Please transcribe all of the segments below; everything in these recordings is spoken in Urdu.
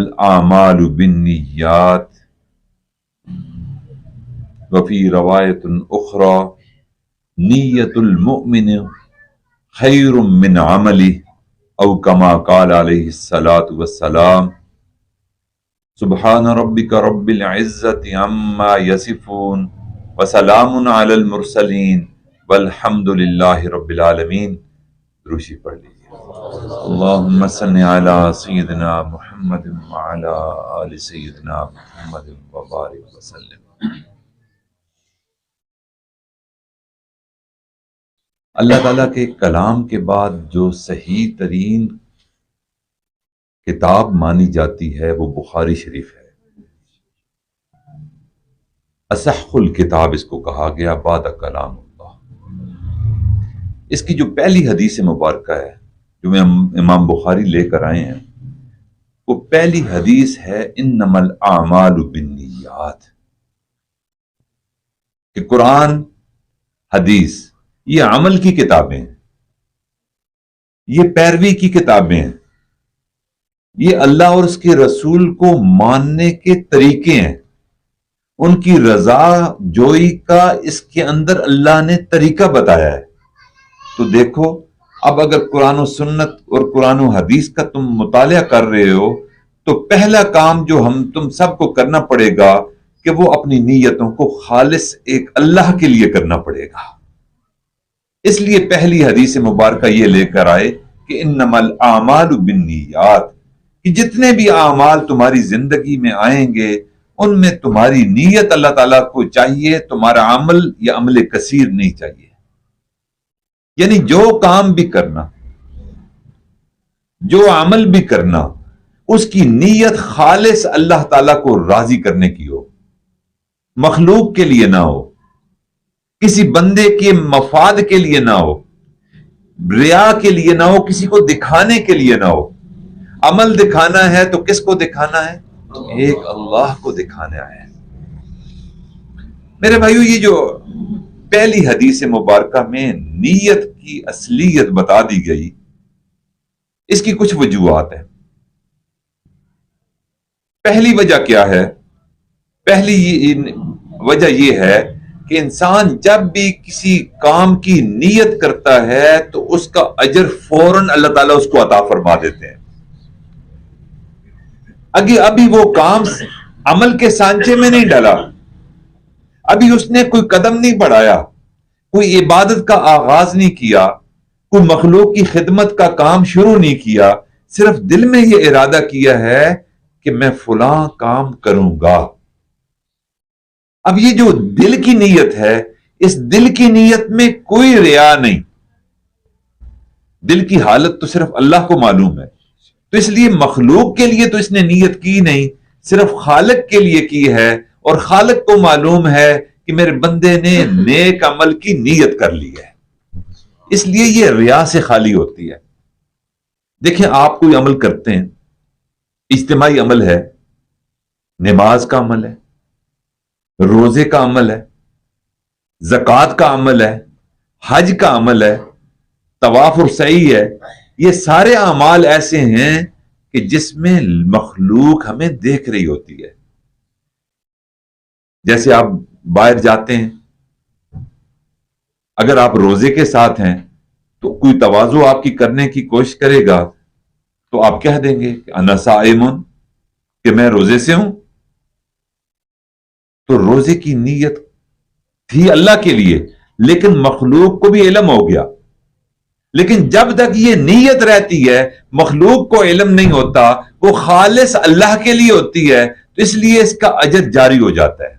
الاعمال بالنیات وفی روایت اخری نیت المؤمن خیر من عملہ او کما قال علیہ الصلاۃ والسلام سبحان ربک رب العزۃ عما یصفون وسلام علی المرسلین والحمد للہ رب العالمین۔ دروشی پڑھ لیجیے۔ اللہم صلی علی سیدنا محمد وعلی آل سیدنا محمد وبارک وسلم۔ اللہ تعالیٰ کے کلام کے بعد جو صحیح ترین کتاب مانی جاتی ہے وہ بخاری شریف ہے۔ اصح الکتاب اس کو کہا گیا بعد کلام اللہ۔ اس کی جو پہلی حدیث مبارکہ ہے جو امام بخاری لے کر آئے ہیں، وہ پہلی حدیث ہے انما الاعمال بالنیات، کہ قرآن حدیث یہ عمل کی کتابیں ہیں، یہ پیروی کی کتابیں ہیں، یہ اللہ اور اس کے رسول کو ماننے کے طریقے ہیں، ان کی رضا جوئی کا اس کے اندر اللہ نے طریقہ بتایا ہے۔ تو دیکھو اب اگر قرآن و سنت اور قرآن و حدیث کا تم مطالعہ کر رہے ہو تو پہلا کام جو تم سب کو کرنا پڑے گا کہ وہ اپنی نیتوں کو خالص ایک اللہ کے لیے کرنا پڑے گا۔ اس لیے پہلی حدیث مبارکہ یہ لے کر آئے کہ انما الاعمال بالنیات، کہ جتنے بھی اعمال تمہاری زندگی میں آئیں گے ان میں تمہاری نیت اللہ تعالیٰ کو چاہیے، تمہارا عمل یا عمل کثیر نہیں چاہیے۔ یعنی جو کام بھی کرنا، جو عمل بھی کرنا، اس کی نیت خالص اللہ تعالیٰ کو راضی کرنے کی ہو، مخلوق کے لیے نہ ہو، کسی بندے کے مفاد کے لیے نہ ہو، ریا کے لیے نہ ہو، کسی کو دکھانے کے لیے نہ ہو۔ عمل دکھانا ہے تو کس کو دکھانا ہے؟ ایک اللہ کو دکھانا ہے۔ میرے بھائیو، یہ جو پہلی حدیث مبارکہ میں نیت کی اصلیت بتا دی گئی، اس کی کچھ وجوہات ہیں۔ پہلی وجہ کیا ہے؟ پہلی وجہ یہ ہے کہ انسان جب بھی کسی کام کی نیت کرتا ہے تو اس کا اجر فوراً اللہ تعالیٰ اس کو عطا فرما دیتے ہیں۔ ابھی وہ کام عمل کے سانچے میں نہیں ڈالا، ابھی اس نے کوئی قدم نہیں بڑھایا، کوئی عبادت کا آغاز نہیں کیا، کوئی مخلوق کی خدمت کا کام شروع نہیں کیا، صرف دل میں یہ ارادہ کیا ہے کہ میں فلاں کام کروں گا۔ اب یہ جو دل کی نیت ہے، اس دل کی نیت میں کوئی ریا نہیں، دل کی حالت تو صرف اللہ کو معلوم ہے، تو اس لیے مخلوق کے لیے تو اس نے نیت کی نہیں، صرف خالق کے لیے کی ہے، اور خالق کو معلوم ہے کہ میرے بندے نے نیک عمل کی نیت کر لی ہے، اس لیے یہ ریا سے خالی ہوتی ہے۔ دیکھیں، آپ کوئی عمل کرتے ہیں، اجتماعی عمل ہے، نماز کا عمل ہے، روزے کا عمل ہے، زکوٰۃ کا عمل ہے، حج کا عمل ہے، طواف اور سعی ہے، یہ سارے اعمال ایسے ہیں کہ جس میں مخلوق ہمیں دیکھ رہی ہوتی ہے۔ جیسے آپ باہر جاتے ہیں، اگر آپ روزے کے ساتھ ہیں تو کوئی تواضع آپ کی کرنے کی کوشش کرے گا تو آپ کہہ دیں گے کہ انا صائم، کہ میں روزے سے ہوں۔ تو روزے کی نیت تھی اللہ کے لیے، لیکن مخلوق کو بھی علم ہو گیا۔ لیکن جب تک یہ نیت رہتی ہے، مخلوق کو علم نہیں ہوتا، وہ خالص اللہ کے لیے ہوتی ہے، تو اس لیے اس کا اجر جاری ہو جاتا ہے۔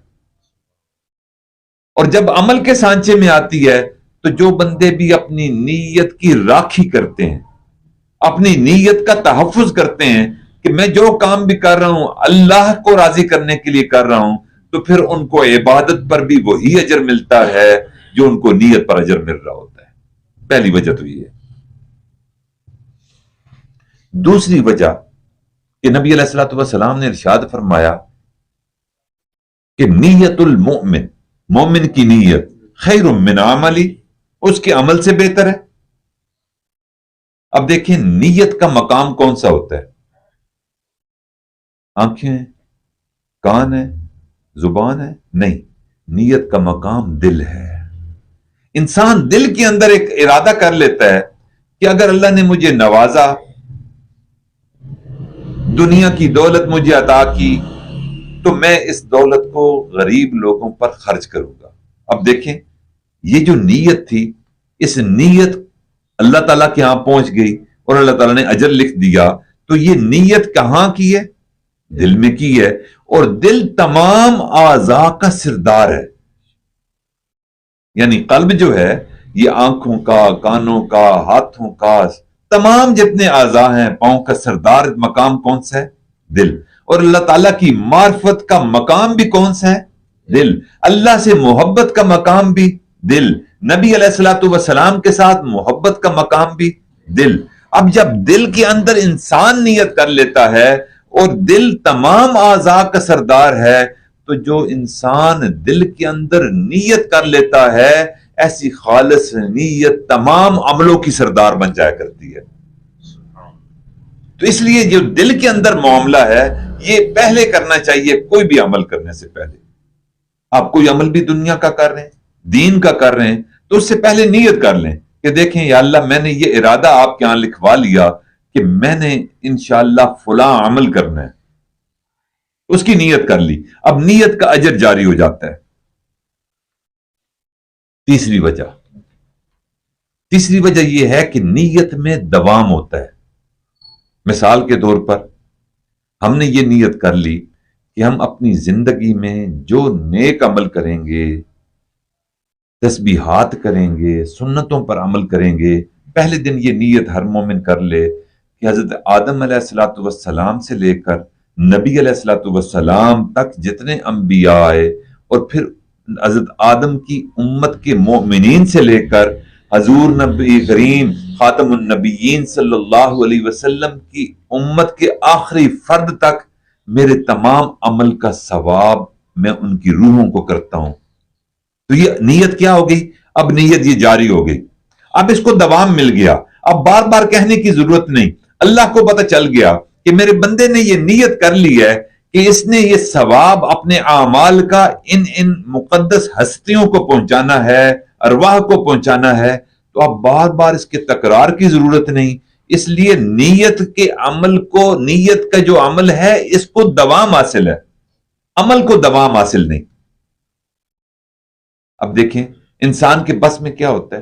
اور جب عمل کے سانچے میں آتی ہے تو جو بندے بھی اپنی نیت کی راکھی کرتے ہیں، اپنی نیت کا تحفظ کرتے ہیں کہ میں جو کام بھی کر رہا ہوں اللہ کو راضی کرنے کے لیے کر رہا ہوں، تو پھر ان کو عبادت پر بھی وہی اجر ملتا ہے جو ان کو نیت پر اجر مل رہا ہوتا ہے۔ پہلی وجہ تو یہ ہے۔ دوسری وجہ کہ نبی علیہ الصلوۃ والسلام نے ارشاد فرمایا کہ نیت المؤمن، مومن کی نیت خیر من عملی، اس کے عمل سے بہتر ہے۔ اب دیکھیں نیت کا مقام کون سا ہوتا ہے؟ آنکھیں ہیں، کان ہے، زبان ہے؟ نہیں، نیت کا مقام دل ہے۔ انسان دل کے اندر ایک ارادہ کر لیتا ہے کہ اگر اللہ نے مجھے نوازا، دنیا کی دولت مجھے عطا کی، تو میں اس دولت کو غریب لوگوں پر خرچ کروں گا۔ اب دیکھیں، یہ جو نیت تھی، اس نیت اللہ تعالیٰ کے ہاں پہنچ گئی اور اللہ تعالیٰ نے اجر لکھ دیا، تو یہ نیت کہاں کی ہے؟ دل میں کی ہے، اور دل تمام اعضاء کا سردار ہے۔ یعنی قلب جو ہے یہ آنکھوں کا، کانوں کا، ہاتھوں کا، تمام جتنے اعضاء ہیں، پاؤں کا سردار مقام کون سا ہے؟ دل۔ اور اللہ تعالیٰ کی معرفت کا مقام بھی کون سا ہے؟ دل۔ اللہ سے محبت کا مقام بھی دل۔ نبی علیہ الصلوۃ والسلام کے ساتھ محبت کا مقام بھی دل۔ اب جب دل کے اندر انسان نیت کر لیتا ہے اور دل تمام اعضاء کا سردار ہے، تو جو انسان دل کے اندر نیت کر لیتا ہے، ایسی خالص نیت تمام عملوں کی سردار بن جایا کرتی ہے۔ تو اس لیے جو دل کے اندر معاملہ ہے، یہ پہلے کرنا چاہیے کوئی بھی عمل کرنے سے پہلے۔ آپ کوئی عمل بھی دنیا کا کر رہے ہیں، دین کا کر رہے ہیں، تو اس سے پہلے نیت کر لیں کہ دیکھیں یا اللہ، میں نے یہ ارادہ آپ کے ہاں لکھوا لیا کہ میں نے انشاءاللہ فلاں عمل کرنا ہے، اس کی نیت کر لی، اب نیت کا اجر جاری ہو جاتا ہے۔ تیسری وجہ یہ ہے کہ نیت میں دوام ہوتا ہے۔ مثال کے طور پر ہم نے یہ نیت کر لی کہ ہم اپنی زندگی میں جو نیک عمل کریں گے، تسبیحات کریں گے، سنتوں پر عمل کریں گے، پہلے دن یہ نیت ہر مومن کر لے کہ حضرت آدم علیہ الصلوۃ والسلام سے لے کر نبی علیہ الصلوۃ والسلام تک جتنے انبیاء آئے، اور پھر حضرت آدم کی امت کے مومنین سے لے کر حضور نبی کریم خاتم النبیین صلی اللہ علیہ وسلم کی امت کے آخری فرد تک میرے تمام عمل کا ثواب میں ان کی روحوں کو کرتا ہوں۔ تو یہ نیت کیا ہو گئی؟ اب نیت یہ جاری ہو گئی، اب اس کو دوام مل گیا، اب بار بار کہنے کی ضرورت نہیں۔ اللہ کو پتہ چل گیا کہ میرے بندے نے یہ نیت کر لی ہے کہ اس نے یہ ثواب اپنے اعمال کا ان مقدس ہستیوں کو پہنچانا ہے، ارواح کو پہنچانا ہے، تو اب بار بار اس کے تکرار کی ضرورت نہیں۔ اس لیے نیت کے عمل کو، نیت کا جو عمل ہے اس کو دوام حاصل ہے، عمل کو دوام حاصل نہیں۔ اب دیکھیں انسان کے بس میں کیا ہوتا ہے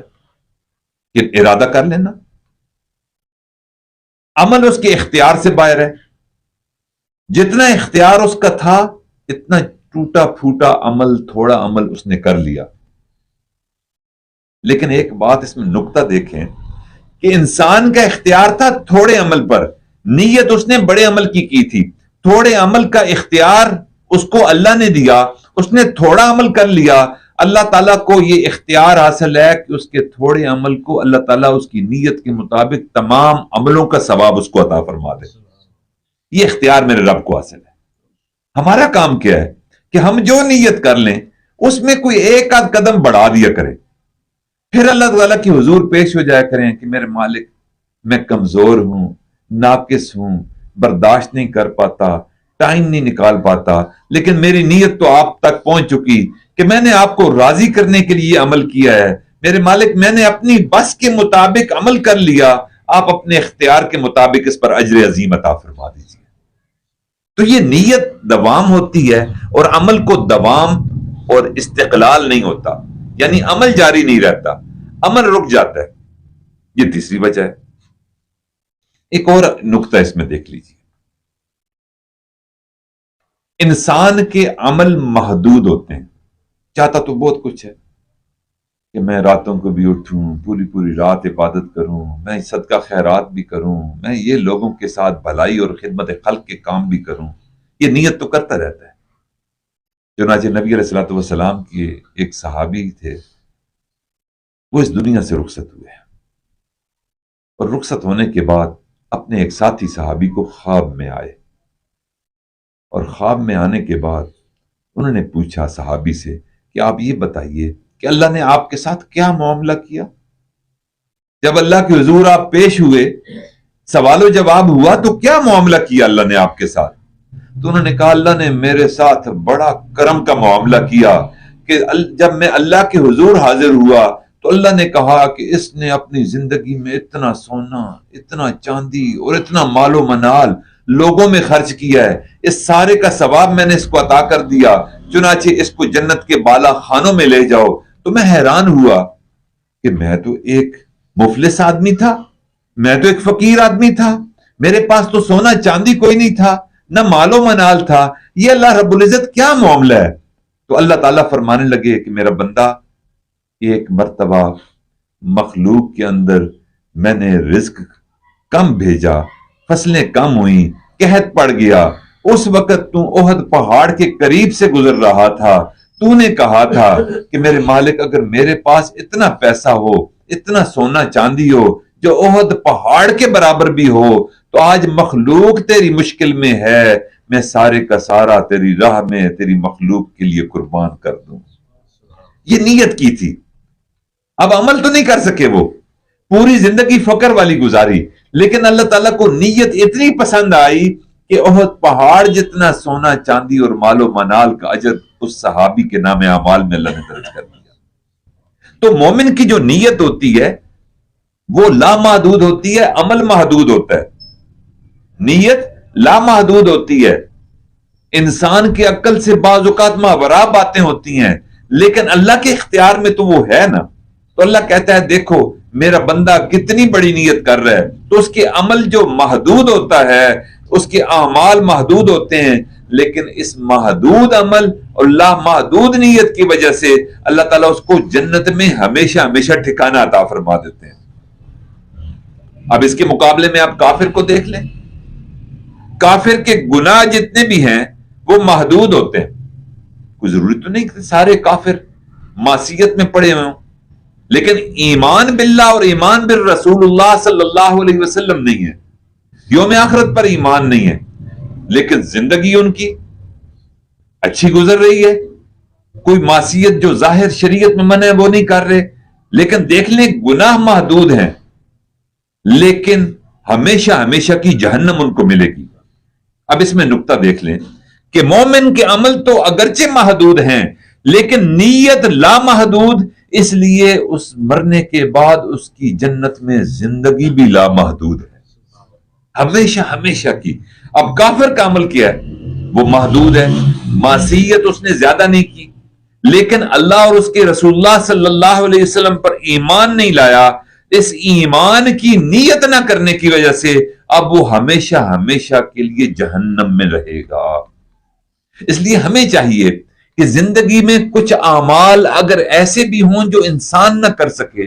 کہ ارادہ کر لینا، عمل اس کے اختیار سے باہر ہے، جتنا اختیار اس کا تھا اتنا ٹوٹا پھوٹا عمل، تھوڑا عمل اس نے کر لیا۔ لیکن ایک بات اس میں نقطہ دیکھیں کہ انسان کا اختیار تھا تھوڑے عمل پر، نیت اس نے بڑے عمل کی تھی، تھوڑے عمل کا اختیار اس کو اللہ نے دیا، اس نے تھوڑا عمل کر لیا۔ اللہ تعالیٰ کو یہ اختیار حاصل ہے کہ اس کے تھوڑے عمل کو اللہ تعالیٰ اس کی نیت کے مطابق تمام عملوں کا ثواب اس کو عطا فرما دے۔ یہ اختیار میرے رب کو حاصل ہے۔ ہمارا کام کیا ہے کہ ہم جو نیت کر لیں اس میں کوئی ایک آدھ قدم بڑھا دیا کریں، پھر اللہ تعالیٰ کی حضور پیش ہو جایا کریں کہ میرے مالک، میں کمزور ہوں، ناقص ہوں، برداشت نہیں کر پاتا، ٹائم نہیں نکال پاتا، لیکن میری نیت تو آپ تک پہنچ چکی کہ میں نے آپ کو راضی کرنے کے لیے عمل کیا ہے۔ میرے مالک، میں نے اپنی بس کے مطابق عمل کر لیا، آپ اپنے اختیار کے مطابق اس پر اجر عظیم عطا فرما دیجیے۔ تو یہ نیت دوام ہوتی ہے، اور عمل کو دوام اور استقلال نہیں ہوتا، یعنی عمل جاری نہیں رہتا، عمل رک جاتا ہے۔ یہ تیسری وجہ ہے۔ ایک اور نقطہ اس میں دیکھ لیجیے، انسان کے عمل محدود ہوتے ہیں۔ چاہتا تو بہت کچھ ہے کہ میں راتوں کو بھی اٹھوں، پوری پوری رات عبادت کروں، میں صدقہ خیرات بھی کروں، میں یہ لوگوں کے ساتھ بھلائی اور خدمت خلق کے کام بھی کروں، یہ نیت تو کرتا رہتا ہے۔ چنانچہ نبی علیہ الصلوۃ والسلام کے ایک صحابی تھے، وہ اس دنیا سے رخصت ہوئے، اور رخصت ہونے کے بعد اپنے ایک ساتھی صحابی کو خواب میں آئے، اور خواب میں آنے کے بعد انہوں نے پوچھا صحابی سے کہ آپ یہ بتائیے کہ اللہ نے آپ کے ساتھ کیا معاملہ کیا؟ جب اللہ کے حضور آپ پیش ہوئے، سوال و جواب ہوا، تو کیا معاملہ کیا اللہ نے آپ کے ساتھ؟ تو انہوں نے کہا اللہ نے میرے ساتھ بڑا کرم کا معاملہ کیا کہ جب میں اللہ کے حضور حاضر ہوا تو اللہ نے کہا کہ اس نے اپنی زندگی میں اتنا سونا، اتنا چاندی اور اتنا مال و منال لوگوں میں خرچ کیا ہے، اس سارے کا ثواب میں نے اس کو عطا کر دیا، چنانچہ اس کو جنت کے بالا خانوں میں لے جاؤ۔ تو میں حیران ہوا کہ میں تو ایک مفلس آدمی تھا، میں تو ایک فقیر آدمی تھا، میرے پاس تو سونا چاندی کوئی نہیں تھا، نہ مال و منال تھا، یہ اللہ رب العزت کیا معاملہ ہے؟ تو اللہ تعالیٰ فرمانے لگے کہ میرا بندہ، ایک مرتبہ مخلوق کے اندر میں نے رزق کم بھیجا، فصلیں کم ہوئیں، قحط پڑ گیا، اس وقت تو احد پہاڑ کے قریب سے گزر رہا تھا، تو نے کہا تھا کہ میرے مالک اگر میرے پاس اتنا پیسہ ہو، اتنا سونا چاندی ہو جو احد پہاڑ کے برابر بھی ہو، تو آج مخلوق تیری مشکل میں ہے، میں سارے کا سارا تیری راہ میں تیری مخلوق کے لیے قربان کر دوں۔ یہ نیت کی تھی، اب عمل تو نہیں کر سکے، وہ پوری زندگی فقر والی گزاری، لیکن اللہ تعالیٰ کو نیت اتنی پسند آئی کہ احد پہاڑ جتنا سونا چاندی اور مال و منال کا اجر اس صحابی کے نام اعمال میں اللہ نے درج کر دیا۔ تو مومن کی جو نیت ہوتی ہے وہ لامحدود ہوتی ہے، عمل محدود ہوتا ہے۔ نیت لامحدود ہوتی ہے، انسان کی عقل سے بعض اوقات ماوراء باتیں ہوتی ہیں، لیکن اللہ کے اختیار میں تو وہ ہے نا۔ تو اللہ کہتا ہے دیکھو میرا بندہ کتنی بڑی نیت کر رہا ہے، تو اس کے عمل جو محدود ہوتا ہے، اس کے اعمال محدود ہوتے ہیں، لیکن اس محدود عمل اور لامحدود نیت کی وجہ سے اللہ تعالیٰ اس کو جنت میں ہمیشہ ہمیشہ ٹھکانہ عطا فرما دیتے ہیں۔ اب اس کے مقابلے میں آپ کافر کو دیکھ لیں، کافر کے گناہ جتنے بھی ہیں وہ محدود ہوتے ہیں، کوئی ضروری تو نہیں کہ سارے کافر معصیت میں پڑے ہوئے ہوں، لیکن ایمان باللہ اور ایمان بالرسول اللہ صلی اللہ علیہ وسلم نہیں ہے، یوم آخرت پر ایمان نہیں ہے، لیکن زندگی ان کی اچھی گزر رہی ہے، کوئی معصیت جو ظاہر شریعت میں منع ہے وہ نہیں کر رہے، لیکن دیکھ لیں گناہ محدود ہیں، لیکن ہمیشہ ہمیشہ کی جہنم ان کو ملے گی۔ اب اس میں نقطہ دیکھ لیں کہ مومن کے عمل تو اگرچہ محدود ہیں لیکن نیت لامحدود، اس لیے اس مرنے کے بعد اس کی جنت میں زندگی بھی لامحدود ہے، ہمیشہ ہمیشہ کی۔ اب کافر کا عمل کیا ہے؟ وہ محدود ہے، معصیت اس نے زیادہ نہیں کی، لیکن اللہ اور اس کے رسول اللہ صلی اللہ علیہ وسلم پر ایمان نہیں لایا، اس ایمان کی نیت نہ کرنے کی وجہ سے اب وہ ہمیشہ ہمیشہ کے لیے جہنم میں رہے گا۔ اس لیے ہمیں چاہیے کہ زندگی میں کچھ اعمال اگر ایسے بھی ہوں جو انسان نہ کر سکے،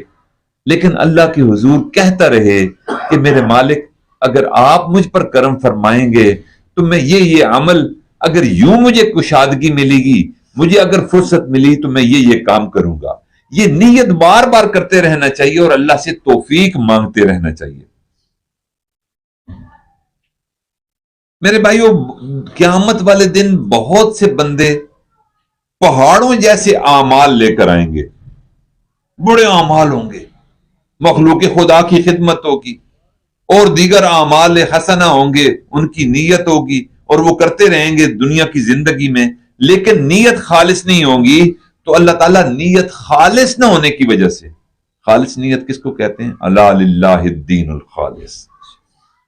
لیکن اللہ کے حضور کہتا رہے کہ میرے مالک اگر آپ مجھ پر کرم فرمائیں گے تو میں یہ عمل، اگر یوں مجھے کشادگی ملے گی، مجھے اگر فرصت ملی تو میں یہ کام کروں گا۔ یہ نیت بار بار کرتے رہنا چاہیے اور اللہ سے توفیق مانگتے رہنا چاہیے۔ میرے بھائیو، قیامت والے دن بہت سے بندے پہاڑوں جیسے اعمال لے کر آئیں گے، بڑے اعمال ہوں گے، مخلوق خدا کی خدمت ہوگی اور دیگر اعمال حسنہ ہوں گے، ان کی نیت ہوگی اور وہ کرتے رہیں گے دنیا کی زندگی میں، لیکن نیت خالص نہیں ہوگی، تو اللہ تعالیٰ نیت خالص نہ ہونے کی وجہ سے، خالص نیت کس کو کہتے ہیں؟ الا للہ الدین الخالص،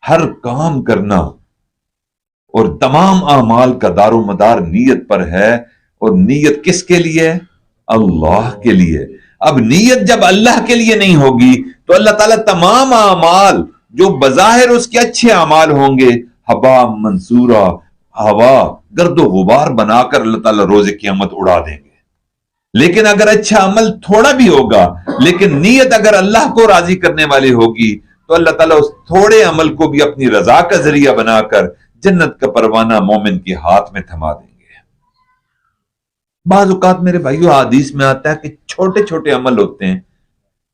ہر کام کرنا اور تمام اعمال کا دار و مدار نیت پر ہے، اور نیت کس کے لیے؟ اللہ کے لیے۔ اب نیت جب اللہ کے لیے نہیں ہوگی تو اللہ تعالیٰ تمام اعمال جو بظاہر اس کے اچھے اعمال ہوں گے ہوا منصورہ، ہوا گرد و غبار بنا کر اللہ تعالیٰ روز قیامت اڑا دیں گے۔ لیکن اگر اچھا عمل تھوڑا بھی ہوگا لیکن نیت اگر اللہ کو راضی کرنے والی ہوگی تو اللہ تعالیٰ اس تھوڑے عمل کو بھی اپنی رضا کا ذریعہ بنا کر جنت کا پروانہ مومن کے ہاتھ میں تھما دیں گے۔ بعض اوقات میرے بھائیو حدیث میں آتا ہے کہ چھوٹے چھوٹے عمل ہوتے ہیں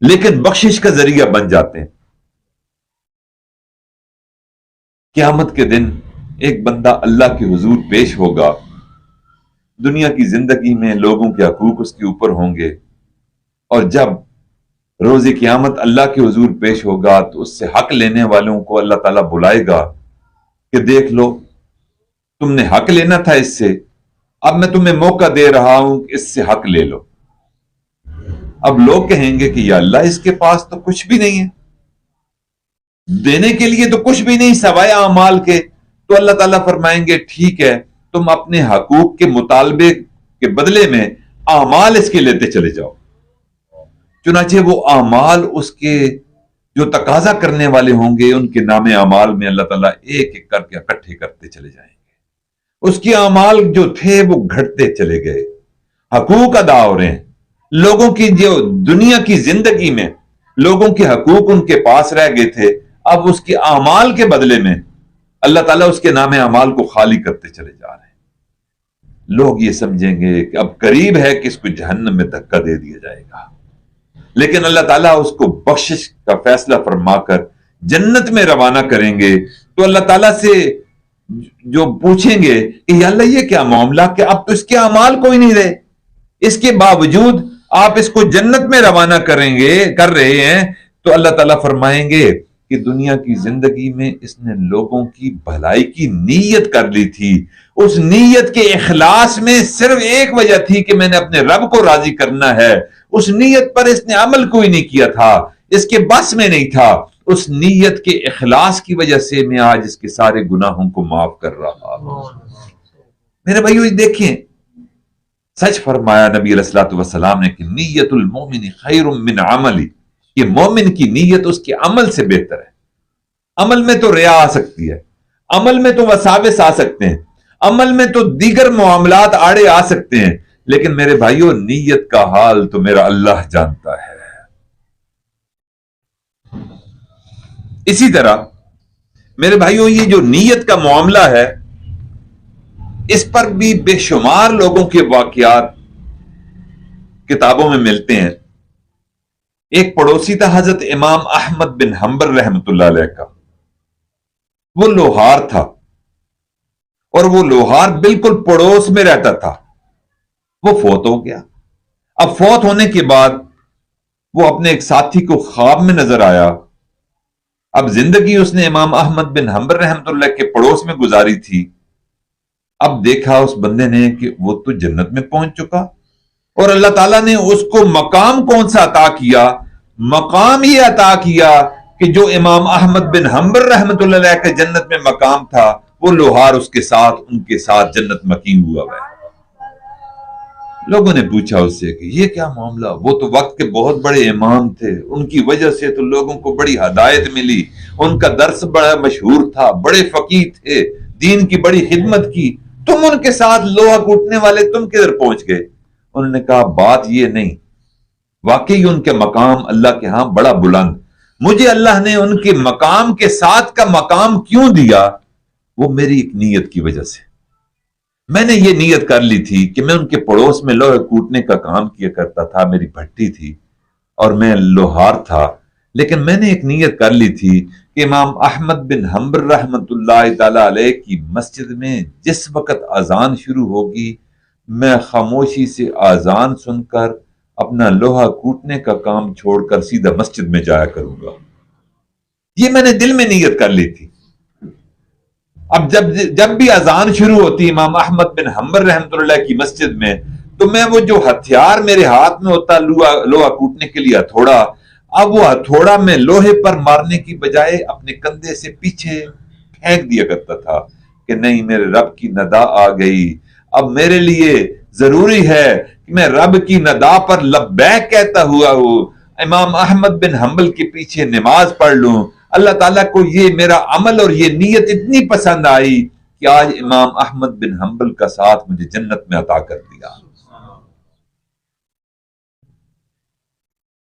لیکن بخشش کا ذریعہ بن جاتے ہیں۔ قیامت کے دن ایک بندہ اللہ کے حضور پیش ہوگا، دنیا کی زندگی میں لوگوں کے حقوق اس کے اوپر ہوں گے، اور جب روز قیامت اللہ کے حضور پیش ہوگا تو اس سے حق لینے والوں کو اللہ تعالیٰ بلائے گا کہ دیکھ لو تم نے حق لینا تھا اس سے، اب میں تمہیں موقع دے رہا ہوں کہ اس سے حق لے لو۔ اب لوگ کہیں گے کہ یا اللہ اس کے پاس تو کچھ بھی نہیں ہے، دینے کے لیے تو کچھ بھی نہیں سوائے اعمال کے۔ تو اللہ تعالیٰ فرمائیں گے ٹھیک ہے، تم اپنے حقوق کے مطالبے کے بدلے میں اعمال اس کے لیتے چلے جاؤ۔ چنانچہ وہ اعمال اس کے جو تقاضا کرنے والے ہوں گے ان کے نام اعمال میں اللہ تعالیٰ ایک ایک کر کے اکٹھے کرتے چلے جائیں گے۔ اس کے اعمال جو تھے وہ گھٹتے چلے گئے، حقوق ادا ہو رہے ہیں لوگوں کی، جو دنیا کی زندگی میں لوگوں کے حقوق ان کے پاس رہ گئے تھے، اب اس کے اعمال کے بدلے میں اللہ تعالیٰ اس کے نام اعمال کو خالی کرتے چلے جا رہے ہیں۔ لوگ یہ سمجھیں گے کہ اب قریب ہے کہ اس کو جہنم میں دھکا دے دیا جائے گا، لیکن اللہ تعالیٰ اس کو بخشش کا فیصلہ فرما کر جنت میں روانہ کریں گے۔ تو اللہ تعالیٰ سے جو پوچھیں گے کہ یا اللہ یہ کیا معاملہ کہ اب تو اس کے اعمال کوئی نہیں رہے، اس کے باوجود آپ اس کو جنت میں روانہ کر رہے ہیں، تو اللہ تعالیٰ فرمائیں گے کہ دنیا کی زندگی میں اس نے لوگوں کی بھلائی کی نیت کر لی تھی، اس نیت کے اخلاص میں صرف ایک وجہ تھی کہ میں نے اپنے رب کو راضی کرنا ہے، اس نیت پر اس نے عمل کوئی نہیں کیا تھا، اس کے بس میں نہیں تھا، اس نیت کے اخلاص کی وجہ سے میں آج اس کے سارے گناہوں کو معاف کر رہا ہوں۔ میرے بھائیو دیکھیں، سچ فرمایا نبی علیہ الصلوۃ والسلام نے کہ نیت المومن خیر من عملی، یہ مومن کی نیت اس کے عمل سے بہتر ہے۔ عمل میں تو ریا آ سکتی ہے، عمل میں تو وساوس آ سکتے ہیں، عمل میں تو دیگر معاملات آڑے آ سکتے ہیں، لیکن میرے بھائیو نیت کا حال تو میرا اللہ جانتا ہے۔ اسی طرح میرے بھائیو یہ جو نیت کا معاملہ ہے، اس پر بھی بے شمار لوگوں کے واقعات کتابوں میں ملتے ہیں۔ ایک پڑوسی تھا حضرت امام احمد بن حنبل رحمۃ اللہ علیہ کا، وہ لوہار تھا، اور وہ لوہار بالکل پڑوس میں رہتا تھا۔ وہ فوت ہو گیا۔ اب فوت ہونے کے بعد وہ اپنے ایک ساتھی کو خواب میں نظر آیا۔ اب زندگی اس نے امام احمد بن حنبل رحمۃ اللہ کے پڑوس میں گزاری تھی۔ اب دیکھا اس بندے نے کہ وہ تو جنت میں پہنچ چکا، اور اللہ تعالیٰ نے اس کو مقام کون سا عطا کیا؟ مقام یہ عطا کیا کہ جو امام احمد بن حنبل رحمۃ اللہ علیہ کا جنت میں مقام تھا، وہ لوہار اس کے ساتھ ان کے ساتھ جنت مقیم ہوا ہے۔ لوگوں نے پوچھا اس سے کہ یہ کیا معاملہ؟ وہ تو وقت کے بہت بڑے امام تھے، ان کی وجہ سے تو لوگوں کو بڑی ہدایت ملی، ان کا درس بڑا مشہور تھا، بڑے فقیہ تھے، دین کی بڑی خدمت کی، تم ان کے ساتھ لوہا کوٹنے والے تم کدھر پہنچ گئے؟ انہوں نے کہا بات یہ نہیں، واقعی ان کے مقام اللہ کے ہاں بڑا بلند، مجھے اللہ نے ان کے مقام کے ساتھ کا مقام کیوں دیا؟ وہ میری ایک نیت کی وجہ سے۔ میں نے یہ نیت کر لی تھی کہ میں ان کے پڑوس میں لوہے کوٹنے کا کام کیا کرتا تھا، میری بھٹی تھی اور میں لوہار تھا، لیکن میں نے ایک نیت کر لی تھی کہ امام احمد بن حنبل رحمۃ اللہ تعالی علیہ کی مسجد میں جس وقت اذان شروع ہوگی، میں خاموشی سے اذان سن کر اپنا لوہا کوٹنے کا کام چھوڑ کر سیدھا مسجد میں جایا کروں گا۔ یہ میں نے دل میں نیت کر لی تھی۔ اب جب بھی اذان شروع ہوتی امام احمد بن حنبل رحمۃ اللہ کی مسجد میں، تو میں وہ جو ہتھیار میرے ہاتھ میں ہوتا لوہا کوٹنے کے لیے ہتھوڑا، اب وہ ہتھوڑا میں لوہے پر مارنے کی بجائے اپنے کندھے سے پیچھے پھینک دیا کرتا تھا کہ نہیں، میرے رب کی ندا آ گئی، اب میرے لیے ضروری ہے کہ میں رب کی ندا پر لبیک کہتا ہوا ہوں، امام احمد بن حنبل کے پیچھے نماز پڑھ لوں۔ اللہ تعالیٰ کو یہ میرا عمل اور یہ نیت اتنی پسند آئی کہ آج امام احمد بن حنبل کا ساتھ مجھے جنت میں عطا کر دیا۔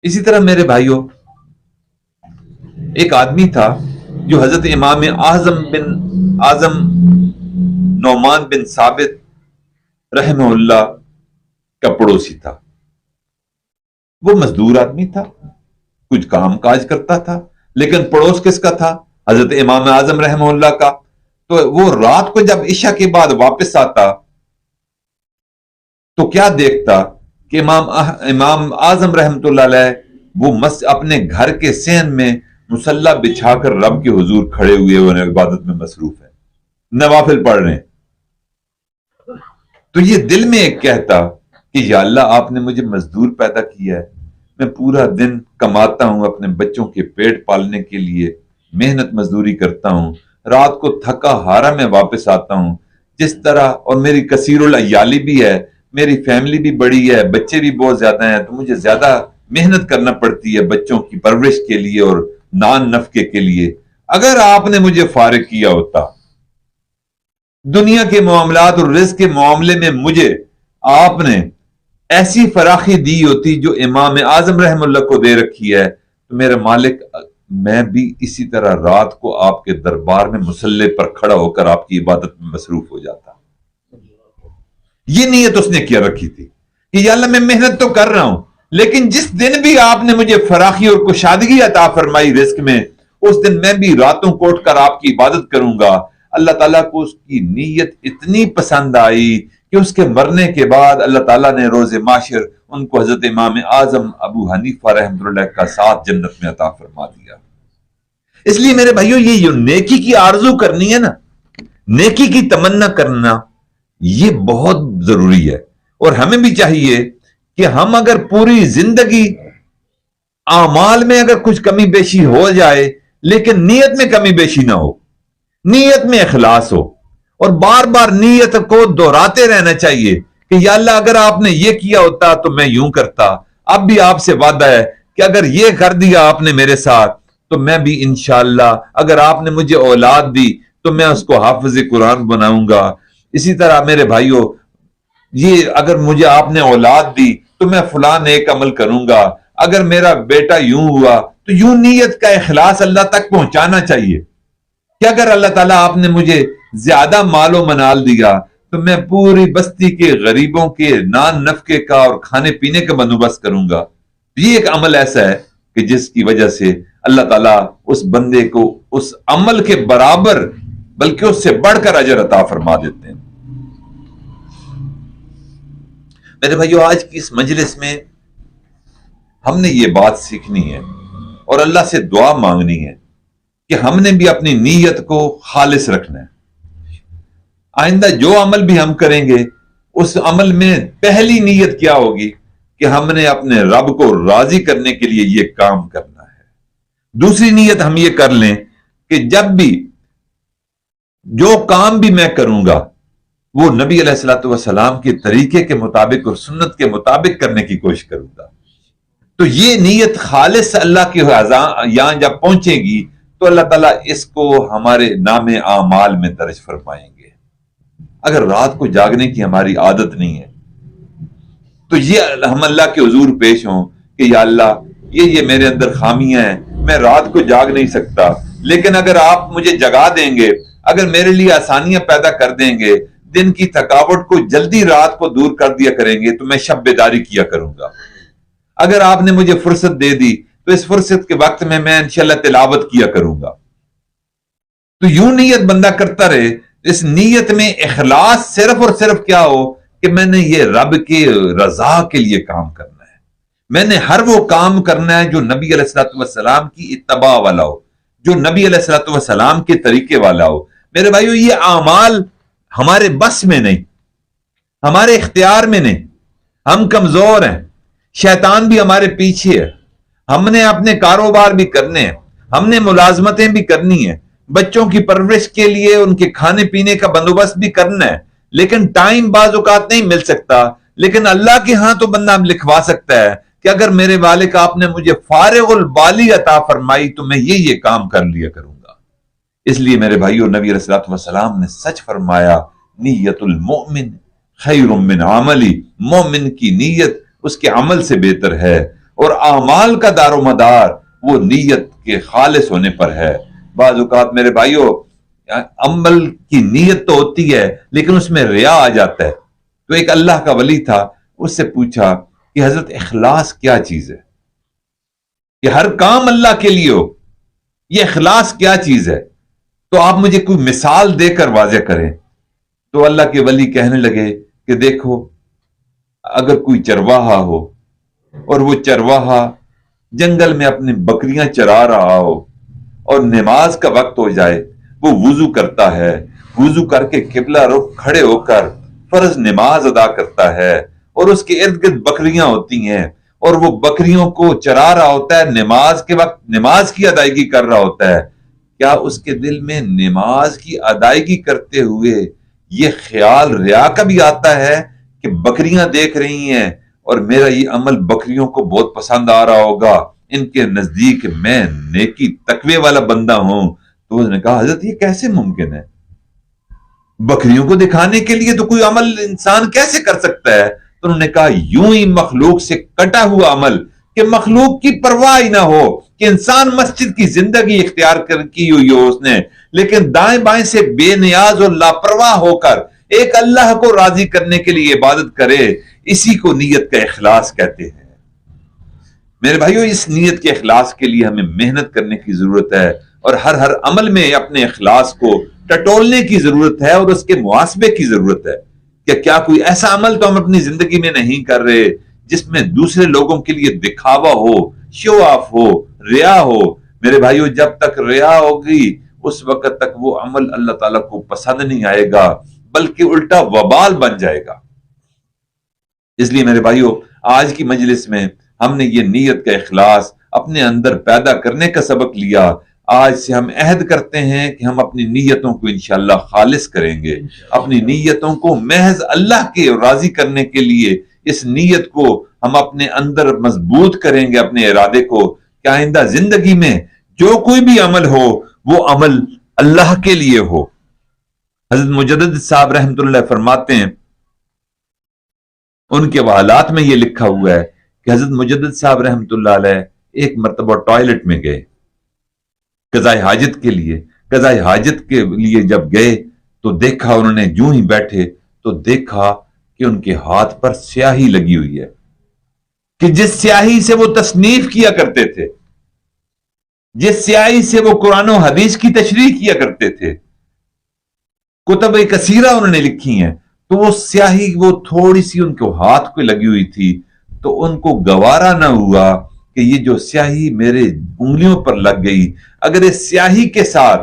اسی طرح میرے بھائیوں، ایک آدمی تھا جو حضرت امام اعظم نعمان بن ثابت رحمہ اللہ کا پڑوسی تھا۔ وہ مزدور آدمی تھا، کچھ کام کاج کرتا تھا، لیکن پڑوس کس کا تھا؟ حضرت امام اعظم رحمہ اللہ کا۔ تو وہ رات کو جب عشاء کے بعد واپس آتا تو کیا دیکھتا کہ امام اعظم رحمۃ اللہ علیہ وہ اپنے گھر کے صحن میں مصلی بچھا کر رب کے حضور کھڑے ہوئے عبادت میں مصروف ہے، نوافل پڑھ رہے ہیں۔ تو یہ دل میں ایک کہتا کہ یا اللہ آپ نے مجھے مزدور پیدا کیا ہے، میں پورا دن کماتا ہوں اپنے بچوں کے پیٹ پالنے کے لیے، محنت مزدوری کرتا ہوں، رات کو تھکا ہارا میں واپس آتا ہوں جس طرح، اور میری کثیر العیالی بھی ہے، میری فیملی بھی بڑی ہے، بچے بھی بہت زیادہ ہیں، تو مجھے زیادہ محنت کرنا پڑتی ہے بچوں کی پرورش کے لیے اور نان نفقے کے لیے۔ اگر آپ نے مجھے فارغ کیا ہوتا دنیا کے معاملات اور رزق کے معاملے میں، مجھے آپ نے ایسی فراخی دی ہوتی جو امام اعظم رحم اللہ کو دے رکھی ہے، تو میرے مالک میں بھی اسی طرح رات کو آپ کے دربار میں مصلی پر کھڑا ہو کر آپ کی عبادت میں مصروف ہو جاتا۔ یہ نیت اس نے کیا رکھی تھی کہ یا اللہ میں محنت تو کر رہا ہوں، لیکن جس دن بھی آپ نے مجھے فراخی اور کشادگی عطا فرمائی رزق میں، اس دن میں بھی راتوں کو اٹھ کر آپ کی عبادت کروں گا۔ اللہ تعالیٰ کو اس کی نیت اتنی پسند آئی کہ اس کے مرنے کے بعد اللہ تعالیٰ نے روز معاشر ان کو حضرت امام اعظم ابو حنیفہ رحمۃ اللہ کا ساتھ جنت میں عطا فرما دیا۔ اس لیے میرے بھائیوں، یہ جو نیکی کی آرزو کرنی ہے نا، نیکی کی تمنا کرنا، یہ بہت ضروری ہے۔ اور ہمیں بھی چاہیے کہ ہم اگر پوری زندگی اعمال میں اگر کچھ کمی بیشی ہو جائے، لیکن نیت میں کمی بیشی نہ ہو، نیت میں اخلاص ہو، اور بار بار نیت کو دہراتے رہنا چاہیے کہ یا اللہ اگر آپ نے یہ کیا ہوتا تو میں یوں کرتا، اب بھی آپ سے وعدہ ہے کہ اگر یہ کر دیا آپ نے میرے ساتھ تو میں بھی انشاءاللہ، اگر آپ نے مجھے اولاد دی تو میں اس کو حافظ قرآن بناؤں گا۔ اسی طرح میرے بھائیوں، یہ اگر مجھے آپ نے اولاد دی تو میں فلاں نیک عمل کروں گا، اگر میرا بیٹا یوں ہوا تو یوں، نیت کا اخلاص اللہ تک پہنچانا چاہیے کہ اگر اللہ تعالیٰ آپ نے مجھے زیادہ مال و منال دیا تو میں پوری بستی کے غریبوں کے نان نفقے کا اور کھانے پینے کا بندوبست کروں گا۔ یہ ایک عمل ایسا ہے کہ جس کی وجہ سے اللہ تعالیٰ اس بندے کو اس عمل کے برابر بلکہ اس سے بڑھ کر اجر عطا فرما دیتے ہیں۔ میرے بھائیو، آج کی اس مجلس میں ہم نے یہ بات سیکھنی ہے اور اللہ سے دعا مانگنی ہے کہ ہم نے بھی اپنی نیت کو خالص رکھنا ہے۔ آئندہ جو عمل بھی ہم کریں گے، اس عمل میں پہلی نیت کیا ہوگی کہ ہم نے اپنے رب کو راضی کرنے کے لیے یہ کام کرنا ہے۔ دوسری نیت ہم یہ کر لیں کہ جب بھی جو کام بھی میں کروں گا وہ نبی علیہ الصلوۃ والسلام کے طریقے کے مطابق اور سنت کے مطابق کرنے کی کوشش کروں گا۔ تو یہ نیت خالص اللہ کے یہاں جب پہنچے گی تو اللہ تعالیٰ اس کو ہمارے نام اعمال میں درج فرمائیں گے۔ اگر رات کو جاگنے کی ہماری عادت نہیں ہے تو یہ ہم اللہ کے حضور پیش ہوں کہ یا اللہ یہ میرے اندر خامیاں ہیں، میں رات کو جاگ نہیں سکتا، لیکن اگر آپ مجھے جگا دیں گے، اگر میرے لیے آسانیاں پیدا کر دیں گے، دن کی تھکاوٹ کو جلدی رات کو دور کر دیا کریں گے، تو میں شب بیداری کیا کروں گا۔ اگر آپ نے مجھے فرصت دے دی تو اس فرصت کے وقت میں انشاءاللہ تلاوت کیا کروں گا۔ تو یوں نیت بندہ کرتا رہے، اس نیت میں اخلاص صرف اور صرف کیا ہو کہ میں نے یہ رب کی رضا کے لیے کام کرنا ہے، میں نے ہر وہ کام کرنا ہے جو نبی علیہ الصلوۃ والسلام کی اتباع والا ہو، جو نبی علیہ الصلوۃ والسلام کے طریقے والا ہو۔ میرے بھائیو، یہ اعمال ہمارے بس میں نہیں، ہمارے اختیار میں نہیں، ہم کمزور ہیں، شیطان بھی ہمارے پیچھے ہے، ہم نے اپنے کاروبار بھی کرنے ہیں، ہم نے ملازمتیں بھی کرنی ہیں، بچوں کی پرورش کے لیے ان کے کھانے پینے کا بندوبست بھی کرنا ہے، لیکن ٹائم بعض اوقات نہیں مل سکتا۔ لیکن اللہ کے ہاں تو بندہ لکھوا سکتا ہے کہ اگر میرے والد آپ نے مجھے فارغ البالی عطا فرمائی تو میں یہ کام کر لیا کروں گا۔ اس لیے میرے بھائیو، نبی علیہ الصلوۃ والسلام نے سچ فرمایا، نیت المؤمن خیر من عملی، مومن کی نیت اس کے عمل سے بہتر ہے، اور اعمال کا دار و مدار وہ نیت کے خالص ہونے پر ہے۔ بعض اوقات میرے بھائیو، عمل کی نیت تو ہوتی ہے لیکن اس میں ریا آ جاتا ہے۔ تو ایک اللہ کا ولی تھا، اس سے پوچھا کہ حضرت اخلاص کیا چیز ہے، کہ ہر کام اللہ کے لیے ہو، یہ اخلاص کیا چیز ہے، تو آپ مجھے کوئی مثال دے کر واضح کریں۔ تو اللہ کے ولی کہنے لگے کہ دیکھو، اگر کوئی چرواہا ہو اور وہ چرواہا جنگل میں اپنی بکریاں چرا رہا ہو اور نماز کا وقت ہو جائے، وہ وضو کرتا ہے، وضو کر کے قبلہ رخ کھڑے ہو کر فرض نماز ادا کرتا ہے اور اس کے ارد گرد بکریاں ہوتی ہیں اور وہ بکریوں کو چرا رہا ہوتا ہے، نماز کے وقت نماز کی ادائیگی کر رہا ہوتا ہے، کیا اس کے دل میں نماز کی ادائیگی کرتے ہوئے یہ خیال ریا کا بھی آتا ہے کہ بکریاں دیکھ رہی ہیں اور میرا یہ عمل بکریوں کو بہت پسند آ رہا ہوگا، ان کے نزدیک میں نیکی تقوی والا بندہ ہوں؟ تو اس نے کہا حضرت یہ کیسے ممکن ہے؟ بکریوں کو دکھانے کے لیے تو کوئی عمل انسان کیسے کر سکتا ہے؟ تو انہوں نے کہا یوں ہی مخلوق سے کٹا ہوا عمل کہ مخلوق کی پرواہ ہی نہ ہو، کہ انسان مسجد کی زندگی اختیار کی ہوئی ہو اس نے، لیکن دائیں بائیں سے بے نیاز اور لاپرواہ ہو کر ایک اللہ کو راضی کرنے کے لیے عبادت کرے، اسی کو نیت کا اخلاص کہتے ہیں۔ میرے بھائیو، اس نیت کے اخلاص کے لیے ہمیں محنت کرنے کی ضرورت ہے اور ہر عمل میں اپنے اخلاص کو ٹٹولنے کی ضرورت ہے اور اس کے محاسبے کی ضرورت ہے کہ کیا کوئی ایسا عمل تو ہم اپنی زندگی میں نہیں کر رہے جس میں دوسرے لوگوں کے لیے دکھاوا ہو، شو آف ہو، ریا ہو۔ میرے بھائیو، جب تک ریا ہوگی اس وقت تک وہ عمل اللہ تعالیٰ کو پسند نہیں آئے گا، بلکہ الٹا وبال بن جائے گا۔ اس لیے میرے بھائیو، آج کی مجلس میں ہم نے یہ نیت کا اخلاص اپنے اندر پیدا کرنے کا سبق لیا۔ آج سے ہم عہد کرتے ہیں کہ ہم اپنی نیتوں کو انشاءاللہ خالص کریں گے، اپنی نیتوں کو محض اللہ کے راضی کرنے کے لیے اس نیت کو ہم اپنے اندر مضبوط کریں گے، اپنے ارادے کو، کہ آئندہ زندگی میں جو کوئی بھی عمل ہو وہ عمل اللہ کے لیے ہو۔ حضرت مجدد صاحب رحمۃ اللہ فرماتے ہیں، ان کے حوالات میں یہ لکھا ہوا ہے کہ حضرت مجدد صاحب رحمۃ اللہ علیہ ایک مرتبہ ٹوائلٹ میں گئے قضائے حاجت کے لیے۔ قضائے حاجت کے لیے جب گئے تو دیکھا، انہوں نے جو ہی بیٹھے تو دیکھا کہ ان کے ہاتھ پر سیاہی لگی ہوئی ہے، کہ جس سیاہی سے وہ تصنیف کیا کرتے تھے، جس سیاہی سے وہ قرآن و حدیث کی تشریح کیا کرتے تھے، کتب کثیرہ انہوں نے لکھی ہیں، تو وہ سیاہی وہ تھوڑی سی ان کو ہاتھ کو لگی ہوئی تھی، تو ان کو گوارا نہ ہوا کہ یہ جو سیاہی میرے انگلیوں پر لگ گئی، اگر اس سیاہی کے ساتھ،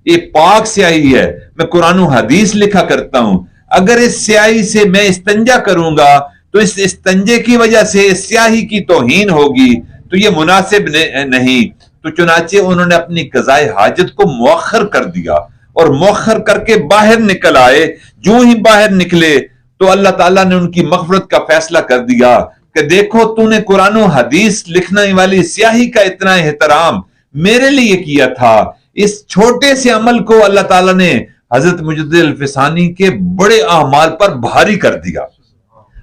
یہ پاک سیاہی ہے، میں قرآن و حدیث لکھا کرتا ہوں، اگر اس سیاہی سے میں استنجا کروں گا تو اس استنجے کی وجہ سے اس سیاہی کی توہین ہوگی، تو یہ مناسب نہیں۔ تو چنانچہ انہوں نے اپنی قضائے حاجت کو مؤخر کر دیا اور مؤخر کر کے باہر نکل آئے۔ جو ہی باہر نکلے تو اللہ تعالیٰ نے ان کی مغفرت کا فیصلہ کر دیا کہ دیکھو تو نے قرآن و حدیث لکھنے والی سیاہی کا اتنا احترام میرے لیے کیا تھا، اس چھوٹے سے عمل کو اللہ تعالیٰ نے حضرت مجدد الفسانی کے بڑے اعمال پر بھاری کر دیا۔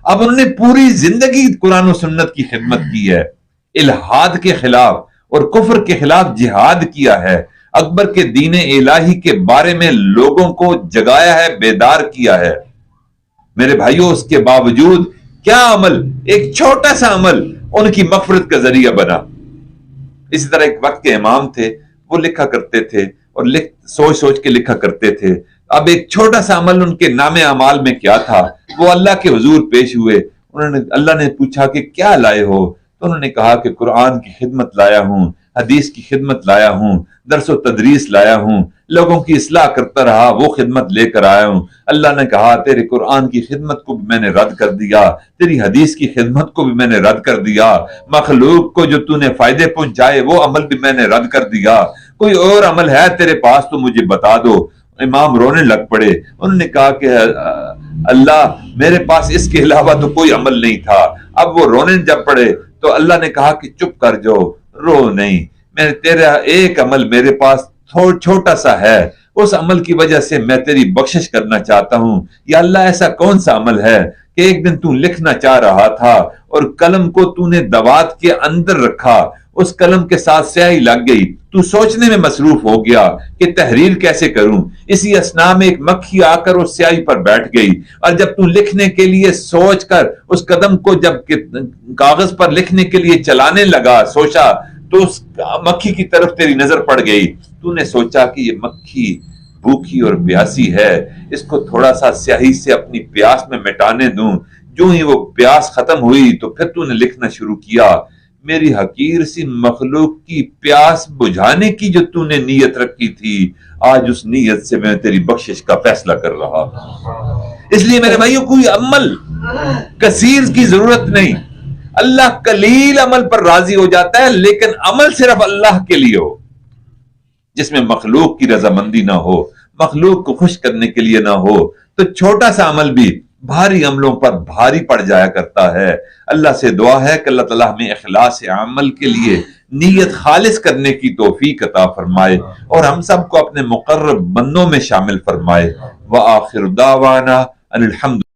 اب انہوں نے پوری زندگی قرآن و سنت کی خدمت کی ہے، الحاد کے خلاف اور کفر کے خلاف جہاد کیا ہے، اکبر کے دین الہی کے بارے میں لوگوں کو جگایا ہے، بیدار کیا ہے۔ میرے بھائیوں، اس کے باوجود کیا عمل، ایک چھوٹا سا عمل ان کی مغفرت کا ذریعہ بنا۔ اسی طرح ایک وقت کے امام تھے، وہ لکھا کرتے تھے اور سوچ سوچ کے لکھا کرتے تھے۔ اب ایک چھوٹا سا عمل ان کے نام اعمال میں کیا تھا، وہ اللہ کے حضور پیش ہوئے، اللہ نے پوچھا کہ کیا لائے ہو؟ تو انہوں نے کہا کہ قرآن کی خدمت لایا ہوں، حدیث کی خدمت لایا ہوں، درس و تدریس لایا ہوں، لوگوں کی اصلاح کرتا رہا، وہ خدمت لے کر آیا ہوں۔ اللہ نے کہا تیرے قرآن کی خدمت کو بھی میں نے رد کر دیا، تیری حدیث کی خدمت کو بھی میں نے رد کر دیا، مخلوق کو جو تو نے فائدے پہنچائے وہ عمل بھی میں نے رد کر دیا، کوئی اور عمل ہے تیرے پاس تو مجھے بتا دو۔ امام رونے لگ پڑے، انہوں نے کہا کہ اللہ میرے پاس اس کے علاوہ تو کوئی عمل نہیں تھا۔ اب وہ رونے جب پڑے تو اللہ نے کہا کہ چپ کر جو، رو نہیں، میں تیرا ایک عمل میرے پاس چھوٹا سا ہے، اس عمل کی وجہ سے میں تیری بخشش کرنا چاہتا ہوں۔ یا اللہ ایسا کون سا عمل ہے کہ ایک دن تو لکھنا چاہ رہا تھا اور قلم کو تو نے دوات کے اندر رکھا، اس قلم کے ساتھ سیاہی لگ گئی، تو سوچنے میں مصروف ہو گیا کہ تحریر کیسے کروں، اسی اثنا میں ایک مکھی آ کر اس سیاہی پر بیٹھ گئی، اور جب تو لکھنے کے لیے سوچ کر اس قدم کو جب کاغذ پر لکھنے کے لیے چلانے لگا، سوچا تو اس مکھی کی طرف تیری نظر پڑ گئی، تو نے سوچا کہ یہ مکھی بھوکی اور پیاسی ہے، اس کو تھوڑا سا سیاہی سے اپنی پیاس میں مٹانے دوں۔ جو ہی وہ پیاس ختم ہوئی تو پھر تو نے لکھنا شروع کیا۔ میری حقیر سی مخلوق کی پیاس بجھانے کی جو تو نے نیت رکھی تھی، آج اس نیت سے میں تیری بخشش کا فیصلہ کر رہا ہوں۔ اس لیے میرے بھائیوں کوئی عمل کثیر کی ضرورت نہیں، اللہ قلیل عمل پر راضی ہو جاتا ہے، لیکن عمل صرف اللہ کے لیے ہو، جس میں مخلوق کی رضامندی نہ ہو، مخلوق کو خوش کرنے کے لیے نہ ہو، تو چھوٹا سا عمل بھی بھاری عملوں پر بھاری پڑ جایا کرتا ہے۔ اللہ سے دعا ہے کہ اللہ تعالیٰ ہمیں اخلاص عمل کے لیے نیت خالص کرنے کی توفیق عطا فرمائے اور ہم سب کو اپنے مقرب بندوں میں شامل فرمائے۔ وآخر دعوانا ان الحمد